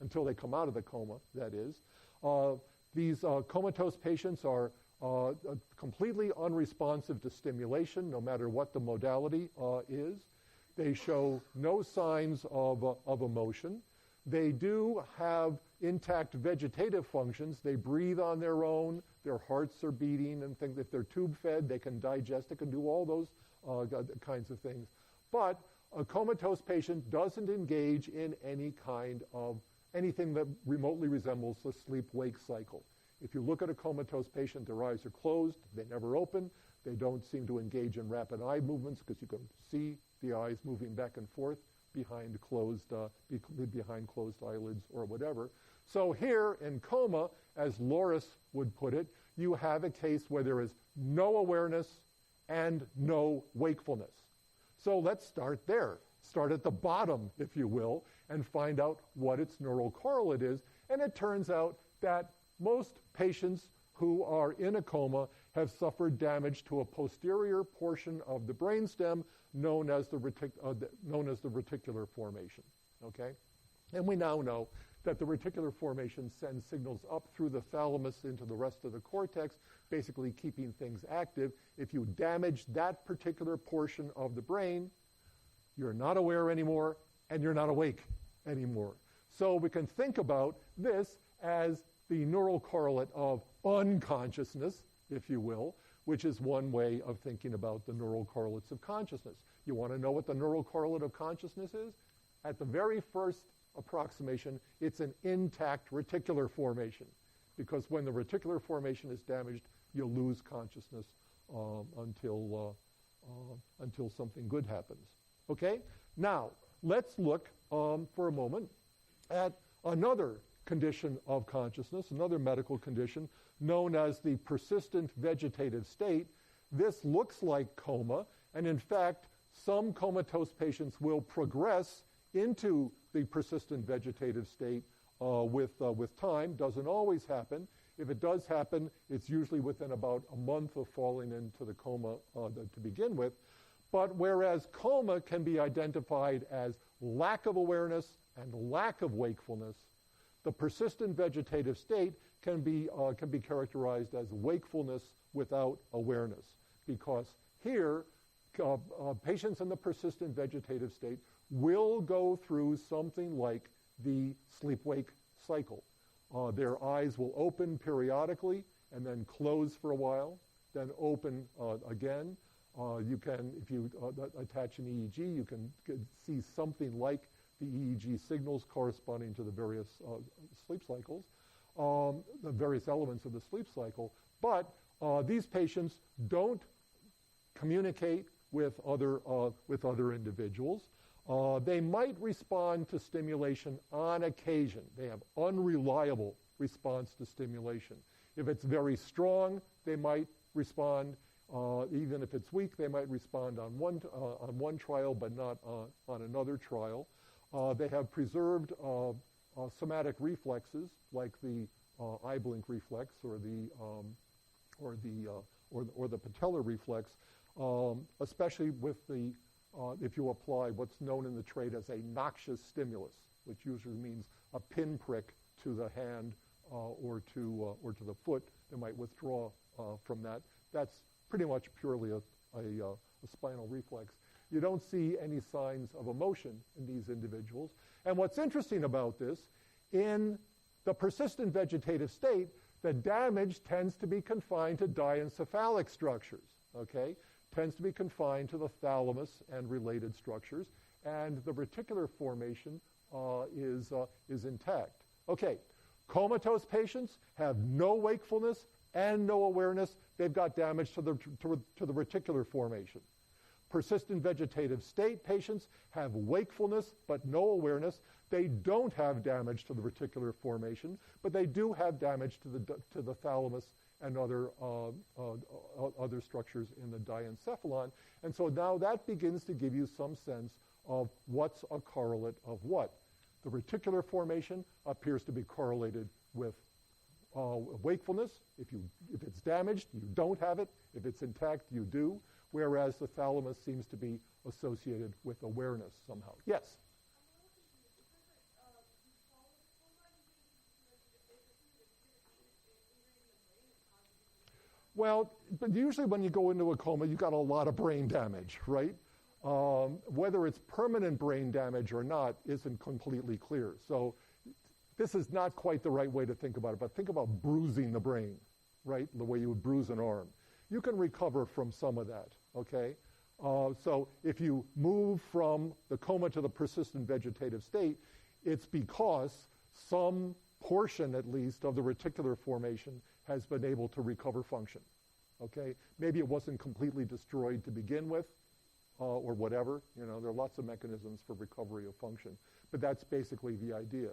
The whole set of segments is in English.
until they come out of the coma, that is. These comatose patients are completely unresponsive to stimulation, no matter what the modality is. They show no signs of emotion. They do have intact vegetative functions. They breathe on their own. Their hearts are beating and things. If they're tube fed, they can digest. They can do all those kinds of things. But a comatose patient doesn't engage in any kind of anything that remotely resembles the sleep-wake cycle. If you look at a comatose patient, their eyes are closed. They never open. They don't seem to engage in rapid eye movements because you can see the eyes moving back and forth behind closed eyelids or whatever. So here in coma, as Loris would put it, you have a case where there is no awareness and no wakefulness. So let's start there. Start at the bottom, if you will, and find out what its neural correlate is. And it turns out that most patients who are in a coma have suffered damage to a posterior portion of the brainstem known as the reticular formation. Okay? And we now know that the reticular formation sends signals up through the thalamus into the rest of the cortex, basically keeping things active. If you damage that particular portion of the brain, you're not aware anymore, and you're not awake anymore. So we can think about this as the neural correlate of unconsciousness, if you will, which is one way of thinking about the neural correlates of consciousness. You want to know what the neural correlate of consciousness is? At the very first approximation, it's an intact reticular formation, because when the reticular formation is damaged, you lose consciousness until something good happens. Okay? Now, let's look for a moment at another condition of consciousness, another medical condition known as the persistent vegetative state. This looks like coma, and in fact, some comatose patients will progress into the persistent vegetative state with time. Doesn't always happen. If it does happen, it's usually within about a month of falling into the coma to begin with. But whereas coma can be identified as lack of awareness and lack of wakefulness, the persistent vegetative state can be characterized as wakefulness without awareness, because here patients in the persistent vegetative state will go through something like the sleep-wake cycle. Their eyes will open periodically and then close for a while, then open again. You can, if you attach an EEG, you can see something like the EEG signals corresponding to the various sleep cycles, the various elements of the sleep cycle. But these patients don't communicate with other individuals. They might respond to stimulation on occasion. They have unreliable response to stimulation. If it's very strong, they might respond. Even if it's weak, they might respond on one trial, but not on another trial. They have preserved somatic reflexes, like the eye blink reflex or the patellar reflex, especially with the if you apply what's known in the trade as a noxious stimulus, which usually means a pinprick to the hand or to the foot. They might withdraw from that. That's pretty much purely a spinal reflex. You don't see any signs of emotion in these individuals. And what's interesting about this, in the persistent vegetative state, the damage tends to be confined to diencephalic structures, okay? Tends to be confined to the thalamus and related structures, and the reticular formation is intact. Okay, comatose patients have no wakefulness and no awareness. They've got damage to the reticular formation. Persistent vegetative state patients have wakefulness but no awareness. They don't have damage to the reticular formation, but they do have damage to the thalamus and other structures in the diencephalon. And so now that begins to give you some sense of what's a correlate of what. The reticular formation appears to be correlated with wakefulness. If it's damaged, you don't have it. If it's intact, you do. Whereas the thalamus seems to be associated with awareness somehow. Yes? Well, but usually when you go into a coma, you've got a lot of brain damage, right? Whether it's permanent brain damage or not isn't completely clear. So this is not quite the right way to think about it, but think about bruising the brain, right? The way you would bruise an arm. You can recover from some of that, okay? So if you move from the coma to the persistent vegetative state, it's because some portion, at least, of the reticular formation has been able to recover function, okay? Maybe it wasn't completely destroyed to begin with, or whatever. You know, there are lots of mechanisms for recovery of function, but that's basically the idea.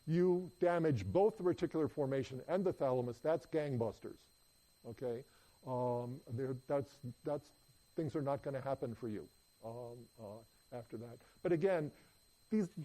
You damage both the reticular formation and the thalamus, that's gangbusters, okay? That's things are not going to happen for you after that. But again,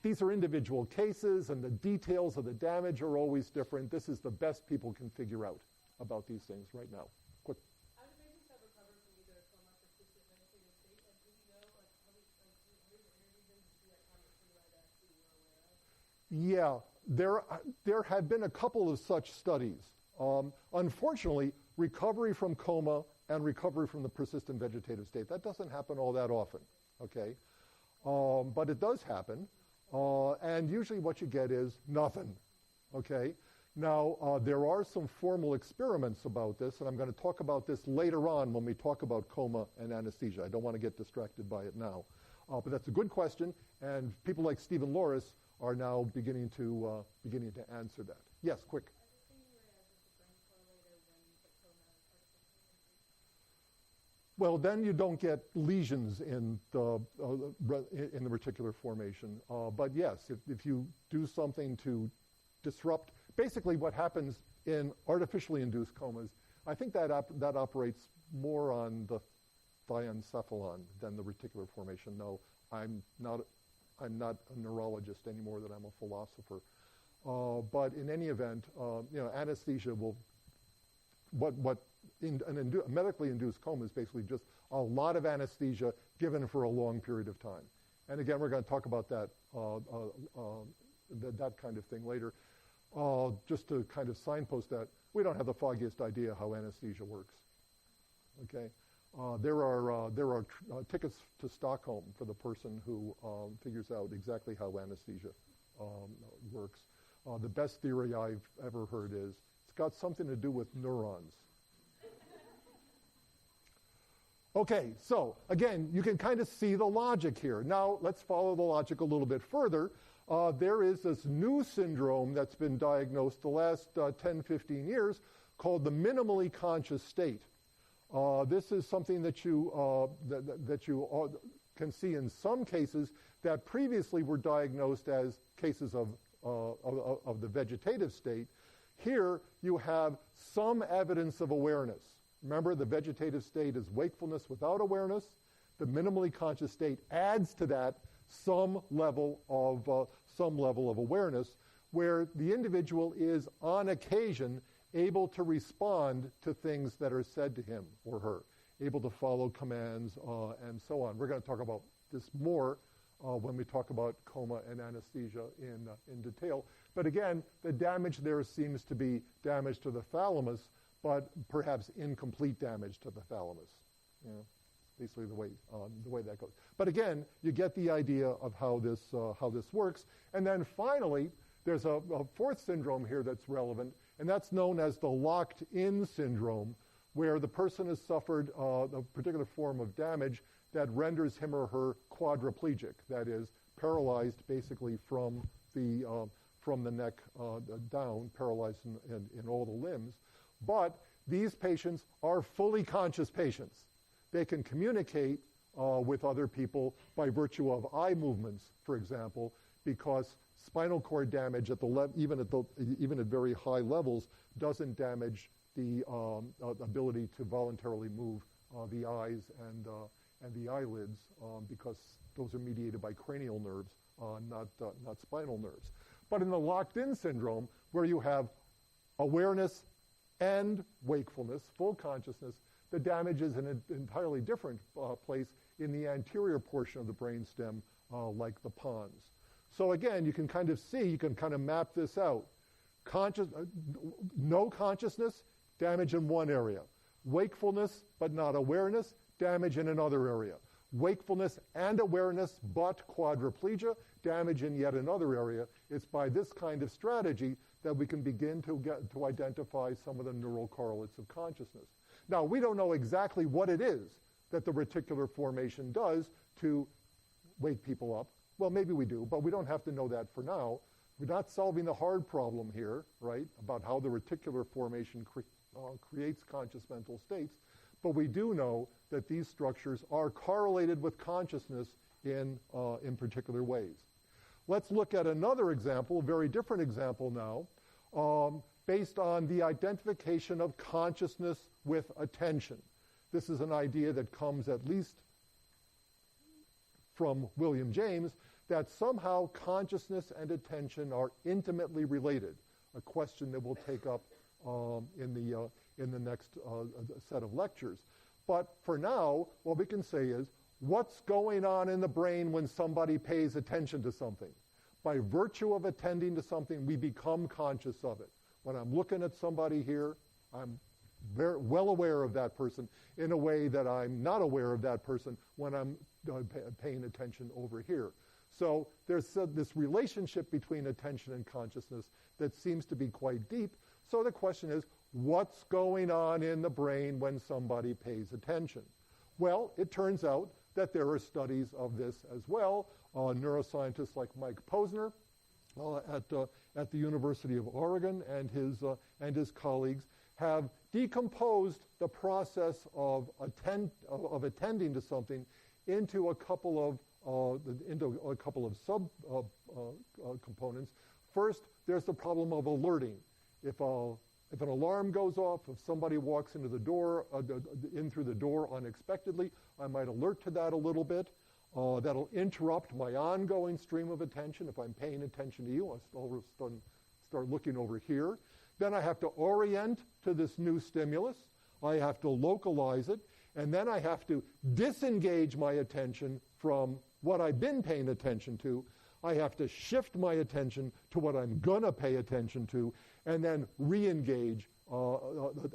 these are individual cases, and the details of the damage are always different. This is the best people can figure out about these things right now. Quick. How do patients have recovered from either a coma, persistent vegetative state, and do you know, like, how many interviews them to see, like, how much you might actually were aware of? Yeah, there have been a couple of such studies. Unfortunately, recovery from coma and recovery from the persistent vegetative state, that doesn't happen all that often, okay? But it does happen, and usually what you get is nothing, okay? Now, there are some formal experiments about this, and I'm going to talk about this later on when we talk about coma and anesthesia. I don't want to get distracted by it now. But that's a good question, and people like Stephen Loris are now beginning to answer that. Yes, quick. Well, then you don't get lesions in the reticular formation. But yes, if you do something to disrupt, basically what happens in artificially induced comas, I think that operates more on the diencephalon than the reticular formation. No, I'm not a neurologist any more than I'm a philosopher. But in any event, anesthesia will. A medically induced coma is basically just a lot of anesthesia given for a long period of time. And again, we're going to talk about that that kind of thing later. Just to kind of signpost that, we don't have the foggiest idea how anesthesia works. Okay, there are tickets to Stockholm for the person who figures out exactly how anesthesia works. The best theory I've ever heard is it's got something to do with neurons. Okay, so again, you can kind of see the logic here. Now, let's follow the logic a little bit further. There is this new syndrome that's been diagnosed the last 10, 15 years called the minimally conscious state. This is something that you can see in some cases that previously were diagnosed as cases of the vegetative state. Here, you have some evidence of awareness. Remember, the vegetative state is wakefulness without awareness. The minimally conscious state adds to that some level of awareness, where the individual is, on occasion, able to respond to things that are said to him or her, able to follow commands, and so on. We're going to talk about this more when we talk about coma and anesthesia in detail. But again, the damage there seems to be damage to the thalamus, but perhaps incomplete damage to the thalamus. You know, basically the way that goes. But again, you get the idea of how this works. And then finally, there's a fourth syndrome here that's relevant, and that's known as the locked-in syndrome, where the person has suffered a particular form of damage that renders him or her quadriplegic, that is, paralyzed basically from the neck down, paralyzed in all the limbs. But these patients are fully conscious patients. They can communicate with other people by virtue of eye movements, for example, because spinal cord damage even at very high levels doesn't damage the ability to voluntarily move the eyes and the eyelids, because those are mediated by cranial nerves, not spinal nerves. But in the locked-in syndrome, where you have awareness and wakefulness, full consciousness, the damage is in an entirely different place in the anterior portion of the brainstem, like the pons. So again, you can kind of map this out. No consciousness, damage in one area. wakefulness but not awareness, damage in another area. Wakefulness and awareness but quadriplegia, damage in yet another area. It's by this kind of strategy that we can begin to identify some of the neural correlates of consciousness. Now, we don't know exactly what it is that the reticular formation does to wake people up. Well, maybe we do, but we don't have to know that for now. We're not solving the hard problem here, right, about how the reticular formation creates conscious mental states. But we do know that these structures are correlated with consciousness in particular ways. Let's look at another example, a very different example now, based on the identification of consciousness with attention. This is an idea that comes at least from William James, that somehow consciousness and attention are intimately related, a question that we'll take up in the next set of lectures. But for now, what we can say is, what's going on in the brain when somebody pays attention to something? By virtue of attending to something, we become conscious of it. When I'm looking at somebody here, I'm very well aware of that person in a way that I'm not aware of that person when I'm paying attention over here. So there's this relationship between attention and consciousness that seems to be quite deep. So the question is, what's going on in the brain when somebody pays attention? Well, it turns out that there are studies of this as well. Neuroscientists like Mike Posner at the University of Oregon and his colleagues have decomposed the process of attending to something into a couple of sub components. First, there's the problem of alerting. If an alarm goes off, if somebody walks into the door, in through the door unexpectedly, I might alert to that a little bit. That'll interrupt my ongoing stream of attention. If I'm paying attention to you, I'll start looking over here. Then I have to orient to this new stimulus. I have to localize it. And then I have to disengage my attention from what I've been paying attention to. I have to shift my attention to what I'm going to pay attention to, and then re-engage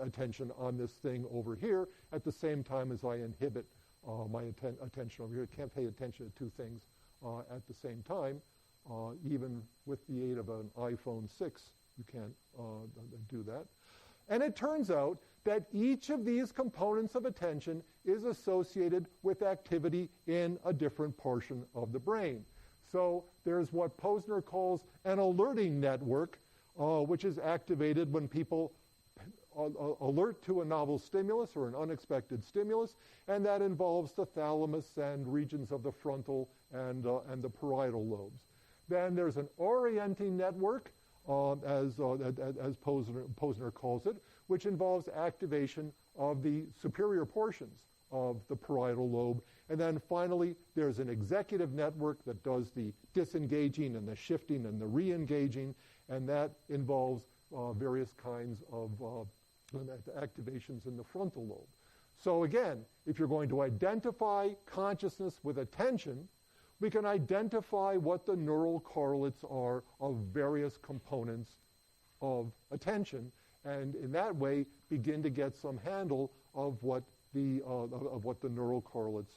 attention on this thing over here at the same time as I inhibit my attention over here. I can't pay attention to two things at the same time. Even with the aid of an iPhone 6, you can't do that. And it turns out that each of these components of attention is associated with activity in a different portion of the brain. So there's what Posner calls an alerting network, which is activated when people alert to a novel stimulus or an unexpected stimulus, and that involves the thalamus and regions of the frontal and the parietal lobes. Then there's an orienting network, as Posner calls it, which involves activation of the superior portions of the parietal lobe. And then finally, there's an executive network that does the disengaging and the shifting and the re-engaging, and that involves various kinds of activations in the frontal lobe. So again, if you're going to identify consciousness with attention, we can identify what the neural correlates are of various components of attention, and in that way begin to get some handle of what the neural correlates